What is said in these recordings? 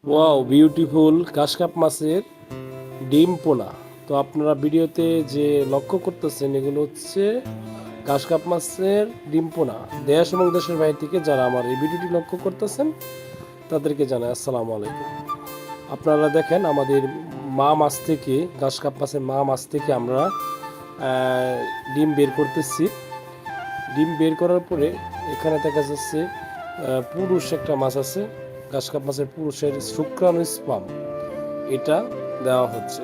Wow beautiful কাশকাপ মাছের ডিম পোনা। তো আপনারা ভিডিওতে যে লক্ষ্য করতেছেন এগুলো হচ্ছে কাশকাপ মাছের ডিম পোনা। দেশ এবং দেশের বাইরে থেকে যারা আমার এই ভিডিওটি লক্ষ্য করতেছেন তাদেরকে জানাই আসসালামু আলাইকুম। আপনারা দেখেন আমাদের মা মাছ থেকে কাশকাপ মাছের মা মাছ থেকে আমরা ডিম বের করতেছি। ডিম বের করার পরে এখানে দেখা যাচ্ছে পুরুষ একটা মাছ আছে, কাশকাপ মাছের পুরুষের শুক্রাণু স্পাম এটা দেওয়া হচ্ছে।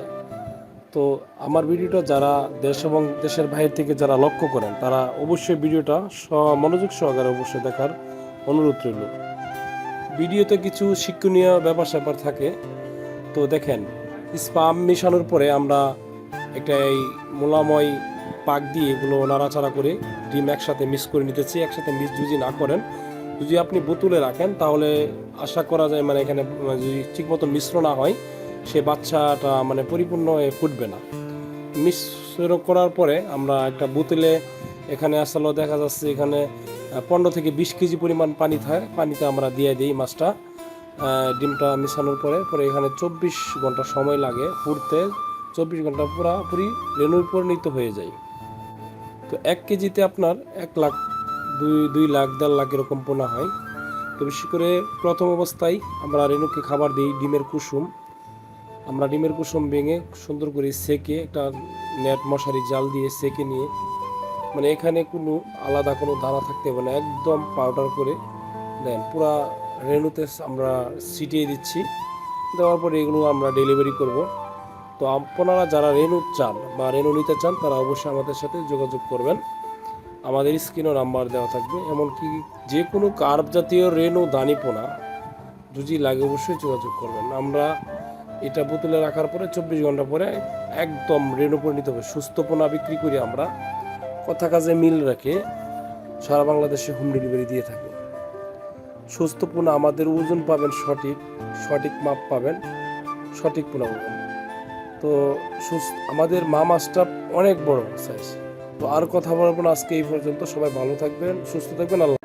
তো আমার ভিডিওটা যারা দেশ এবং দেশের বাইরে থেকে যারা লক্ষ্য করেন তারা অবশ্যই ভিডিওটা মনোযোগ সহকারে অবশ্যই দেখার অনুরোধ রইল। ভিডিওতে কিছু শিক্ষণীয় ব্যাপার থাকে। তো দেখেন, স্পাম মেশানোর পরে আমরা একটা এই মোলাময় পাক দিয়ে এগুলো নাড়াচাড়া করে ডিম একসাথে মিক্স করে নিতেছি। একসাথে মিক্স যদি না করেন, যদি আপনি বোতলে রাখেন তাহলে আশা করা যায় এখানে যদি ঠিক মতো মিশ্র না হয় সে বাচ্চাটা পরিপূর্ণ হয়ে ফুটবে না। মিশ্র করার পরে আমরা একটা বোতলে এখানে আসলে দেখা যাচ্ছে এখানে 15 থেকে 20 কেজি পরিমাণ পানি থাকে, পানিতে আমরা দিয়ে দিই মাছটা। ডিমটা মিশানোর পরে পরে এখানে 24 ঘন্টা সময় লাগে ফুটতে। 24 ঘন্টা পুরোপুরি রেণুর পরিণত হয়ে যায়। তো 1 কেজিতে আপনার 1 লাখ 2 লাখ 1.5 লাখ এরকম পোনা হয়। তো বিশেষ করে প্রথম অবস্থায় আমরা রেণুকে খাবার দিই ডিমের কুসুম। আমরা ডিমের কুসুম ভেঙে সুন্দর করে সেকে একটা নেট মশারি জাল দিয়ে সেকে নিয়ে এখানে কোনো আলাদা কোনো দানা থাকতে হবে না, একদম পাউডার করে দেন পুরা রেণুতে আমরা ছিটিয়ে দিচ্ছি। দেওয়ার পরে এগুলো আমরা ডেলিভারি করব। তো আপনারা যারা রেণু চান বা রেণু নিতে চান তারা অবশ্যই আমাদের সাথে যোগাযোগ করবেন। আমাদের স্ক্রিনও নাম্বার দেওয়া থাকবে। এমনকি যে কোনো কার্প জাতীয় রেণু দানি পোনা যদি লাগে অবশ্যই যোগাযোগ করবেন। আমরা এটা বোতলে রাখার পরে 24 ঘন্টা পরে একদম রেণু পরিণত হবে। সুস্থ পোনা বিক্রি করি আমরা, কথা কাজে মিল রেখে সারা বাংলাদেশে হোম ডেলিভারি দিয়ে থাকি। সুস্থ পোনা আমাদের ওজন পাবেন সঠিক মাপ পাবেন, সঠিক পোনা পাবেন। তো আমাদের মা মাছটা অনেক বড় সাইজ। তো আর কথা বলবো না, আজকে এই পর্যন্ত। সবাই ভালো থাকবেন, সুস্থ থাকবেন। আল্লাহ।